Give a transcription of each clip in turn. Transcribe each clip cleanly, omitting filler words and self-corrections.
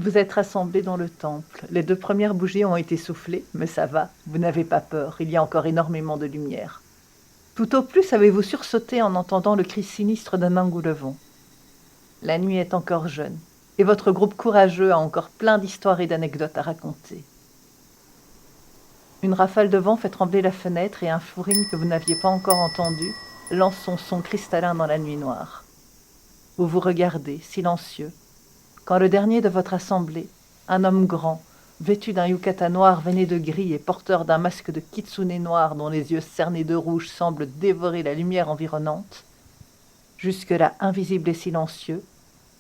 Vous êtes rassemblés dans le temple. Les 2 premières bougies ont été soufflées, mais ça va, vous n'avez pas peur, il y a encore énormément de lumière. Tout au plus avez-vous sursauté en entendant le cri sinistre d'un Angoulevent. La nuit est encore jeune, et votre groupe courageux a encore plein d'histoires et d'anecdotes à raconter. Une rafale de vent fait trembler la fenêtre et un fourrine que vous n'aviez pas encore entendu lance son son cristallin dans la nuit noire. Vous vous regardez, silencieux, quand le dernier de votre assemblée, un homme grand, vêtu d'un yukata noir veiné de gris et porteur d'un masque de kitsune noir dont les yeux cernés de rouge semblent dévorer la lumière environnante, jusque-là invisible et silencieux,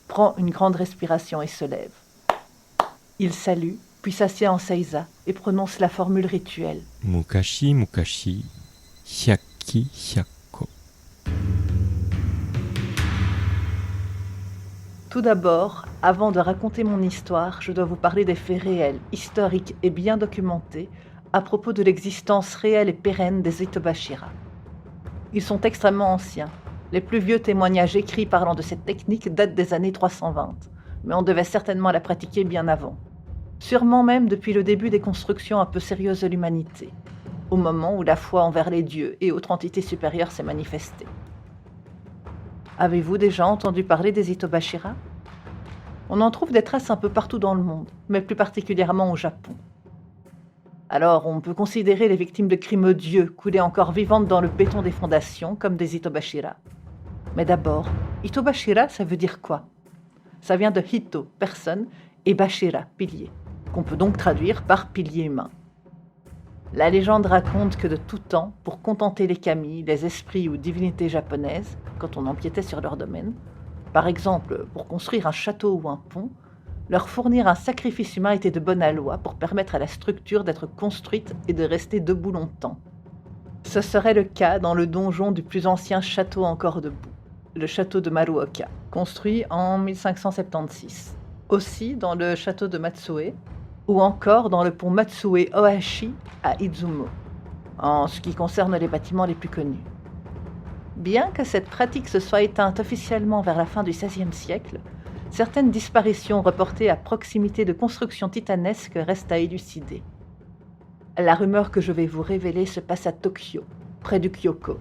prend une grande respiration et se lève. Il salue, puis s'assied en seiza et prononce la formule rituelle. Mukashi mukashi, hyakki hyakko. Tout d'abord, avant de raconter mon histoire, je dois vous parler des faits réels, historiques et bien documentés à propos de l'existence réelle et pérenne des Itobashira. Ils sont extrêmement anciens. Les plus vieux témoignages écrits parlant de cette technique datent des années 320, mais on devait certainement la pratiquer bien avant. Sûrement même depuis le début des constructions un peu sérieuses de l'humanité, au moment où la foi envers les dieux et autres entités supérieures s'est manifestée. Avez-vous déjà entendu parler des Itobashira? On en trouve des traces un peu partout dans le monde, mais plus particulièrement au Japon. Alors, on peut considérer les victimes de crimes odieux coulées encore vivantes dans le béton des fondations comme des Itobashira. Mais d'abord, Itobashira, ça veut dire quoi? Ça vient de Hito, personne, et Bashira, pilier, qu'on peut donc traduire par pilier humain. La légende raconte que de tout temps, pour contenter les kami, les esprits ou divinités japonaises, quand on empiétait sur leur domaine, par exemple pour construire un château ou un pont, leur fournir un sacrifice humain était de bonne aloi pour permettre à la structure d'être construite et de rester debout longtemps. Ce serait le cas dans le donjon du plus ancien château encore debout, le château de Maruoka, construit en 1576. Aussi dans le château de Matsue, ou encore dans le pont Matsue Ohashi à Izumo, en ce qui concerne les bâtiments les plus connus. Bien que cette pratique se soit éteinte officiellement vers la fin du XVIe siècle, certaines disparitions reportées à proximité de constructions titanesques restent à élucider. La rumeur que je vais vous révéler se passe à Tokyo, près du Kyoko.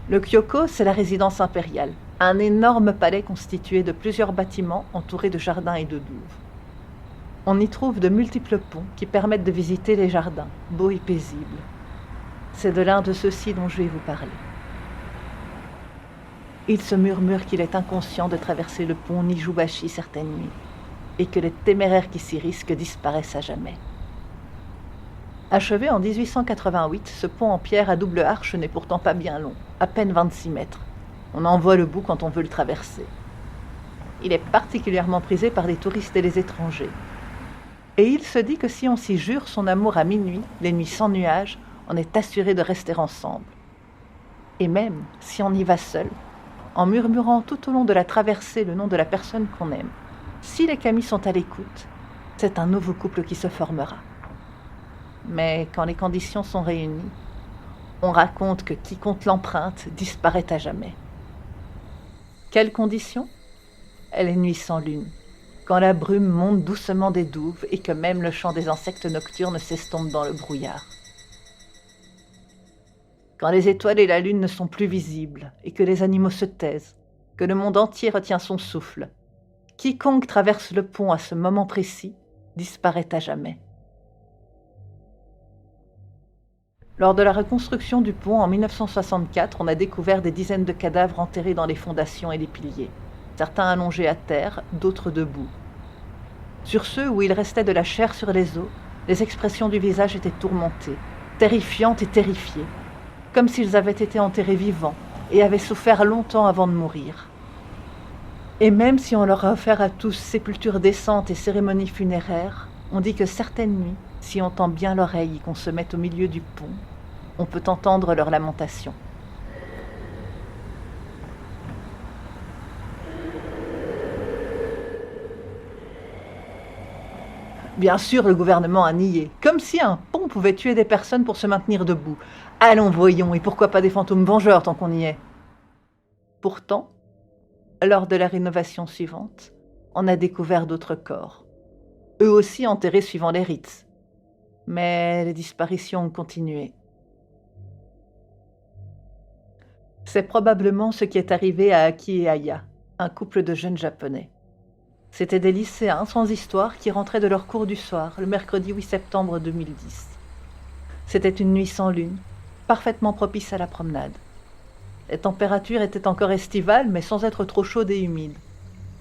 Le Kyoko, c'est la résidence impériale, un énorme palais constitué de plusieurs bâtiments entourés de jardins et de douves. On y trouve de multiples ponts qui permettent de visiter les jardins, beaux et paisibles. C'est de l'un de ceux-ci dont je vais vous parler. Il se murmure qu'il est inconscient de traverser le pont Nijubashi certaines nuits, et que les téméraires qui s'y risquent disparaissent à jamais. Achevé en 1888, ce pont en pierre à double arche n'est pourtant pas bien long, à peine 26 mètres. On en voit le bout quand on veut le traverser. Il est particulièrement prisé par les touristes et les étrangers. Et il se dit que si on s'y jure son amour à minuit, les nuits sans nuages, on est assuré de rester ensemble. Et même si on y va seul, en murmurant tout au long de la traversée le nom de la personne qu'on aime, si les kami sont à l'écoute, c'est un nouveau couple qui se formera. Mais quand les conditions sont réunies, on raconte que qui compte l'empreinte disparaît à jamais. Quelles conditions? Les nuits sans lune, quand la brume monte doucement des douves et que même le chant des insectes nocturnes s'estompe dans le brouillard. Quand les étoiles et la lune ne sont plus visibles et que les animaux se taisent, que le monde entier retient son souffle, quiconque traverse le pont à ce moment précis disparaît à jamais. Lors de la reconstruction du pont en 1964, on a découvert des dizaines de cadavres enterrés dans les fondations et les piliers, certains allongés à terre, d'autres debout. Sur ceux où il restait de la chair sur les os, les expressions du visage étaient tourmentées, terrifiantes et terrifiées, comme s'ils avaient été enterrés vivants et avaient souffert longtemps avant de mourir. Et même si on leur a offert à tous sépulture décente et cérémonie funéraire, on dit que certaines nuits, si on tend bien l'oreille et qu'on se met au milieu du pont, on peut entendre leurs lamentations. Bien sûr, le gouvernement a nié, comme si un pont pouvait tuer des personnes pour se maintenir debout. Allons, voyons, et pourquoi pas des fantômes vengeurs tant qu'on y est. Pourtant, lors de la rénovation suivante, on a découvert d'autres corps, eux aussi enterrés suivant les rites. Mais les disparitions ont continué. C'est probablement ce qui est arrivé à Aki et Aya, un couple de jeunes Japonais. C'étaient des lycéens sans histoire qui rentraient de leur cours du soir, le mercredi 8 septembre 2010. C'était une nuit sans lune, parfaitement propice à la promenade. Les températures étaient encore estivales, mais sans être trop chaudes et humides.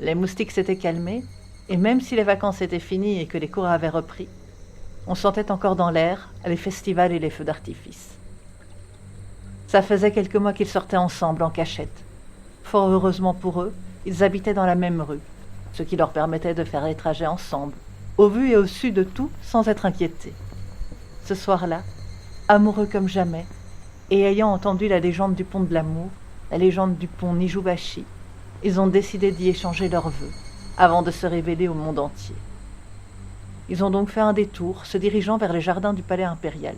Les moustiques s'étaient calmés, et même si les vacances étaient finies et que les cours avaient repris, on sentait encore dans l'air les festivals et les feux d'artifice. Ça faisait quelques mois qu'ils sortaient ensemble en cachette. Fort heureusement pour eux, ils habitaient dans la même rue, ce qui leur permettait de faire les trajets ensemble, au vu et au su de tout, sans être inquiétés. Ce soir-là, amoureux comme jamais, et ayant entendu la légende du pont de l'amour, la légende du pont Nijubashi, ils ont décidé d'y échanger leurs vœux, avant de se révéler au monde entier. Ils ont donc fait un détour, se dirigeant vers les jardins du palais impérial.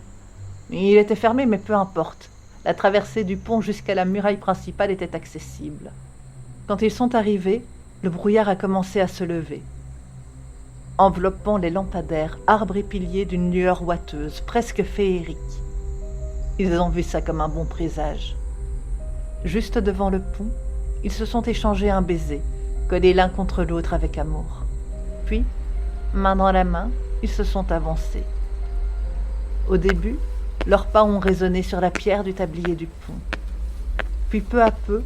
Il était fermé, mais peu importe. La traversée du pont jusqu'à la muraille principale était accessible. Quand ils sont arrivés, le brouillard a commencé à se lever, enveloppant les lampadaires, arbres et piliers d'une lueur ouateuse, presque féerique. Ils ont vu ça comme un bon présage. Juste devant le pont, ils se sont échangés un baiser, collés l'un contre l'autre avec amour. Puis, main dans la main, ils se sont avancés. Au début, leurs pas ont résonné sur la pierre du tablier du pont. Puis peu à peu,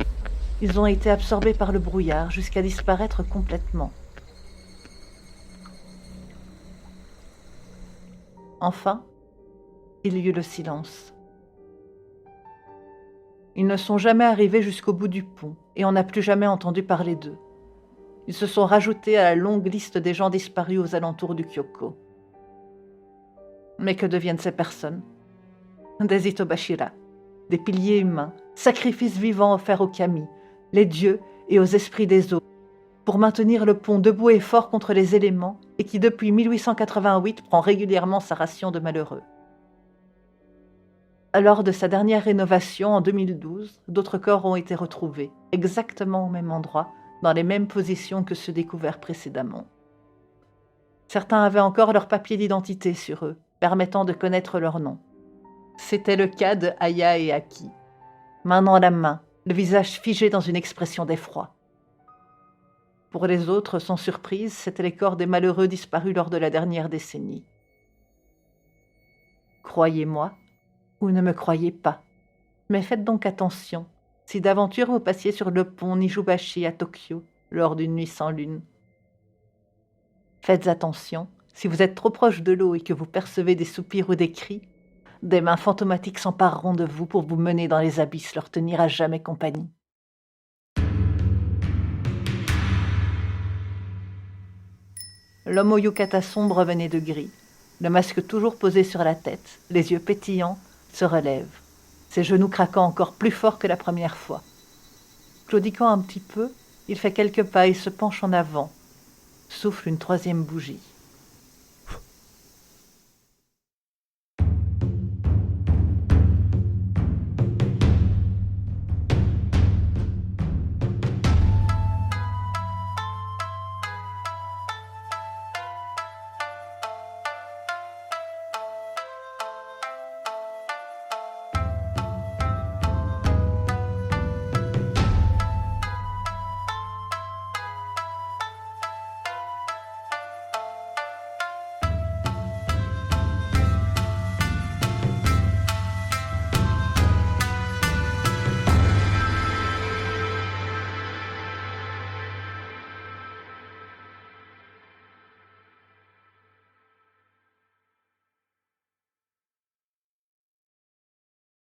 ils ont été absorbés par le brouillard jusqu'à disparaître complètement. Enfin, il y eut le silence. Ils ne sont jamais arrivés jusqu'au bout du pont et on n'a plus jamais entendu parler d'eux. Ils se sont rajoutés à la longue liste des gens disparus aux alentours du Kyoko. Mais que deviennent ces personnes? Des Itobashira, des piliers humains, sacrifices vivants offerts aux kami, les dieux et aux esprits des eaux, pour maintenir le pont debout et fort contre les éléments et qui depuis 1888 prend régulièrement sa ration de malheureux. Lors de sa dernière rénovation en 2012, d'autres corps ont été retrouvés, exactement au même endroit, dans les mêmes positions que ceux découverts précédemment. Certains avaient encore leurs papiers d'identité sur eux, permettant de connaître leur nom. C'était le cas de Aya et Aki, main dans la main, le visage figé dans une expression d'effroi. Pour les autres, sans surprise, c'étaient les corps des malheureux disparus lors de la dernière décennie. Croyez-moi, ou ne me croyez pas, mais faites donc attention si d'aventure vous passiez sur le pont Nijubashi à Tokyo lors d'une nuit sans lune. Faites attention si vous êtes trop proche de l'eau et que vous percevez des soupirs ou des cris, des mains fantomatiques s'empareront de vous pour vous mener dans les abysses, leur tenir à jamais compagnie. L'homme au yukata sombre venait de gris, le masque toujours posé sur la tête, les yeux pétillants, se relève, ses genoux craquant encore plus fort que la première fois. Claudiquant un petit peu, il fait quelques pas et se penche en avant, souffle une troisième bougie.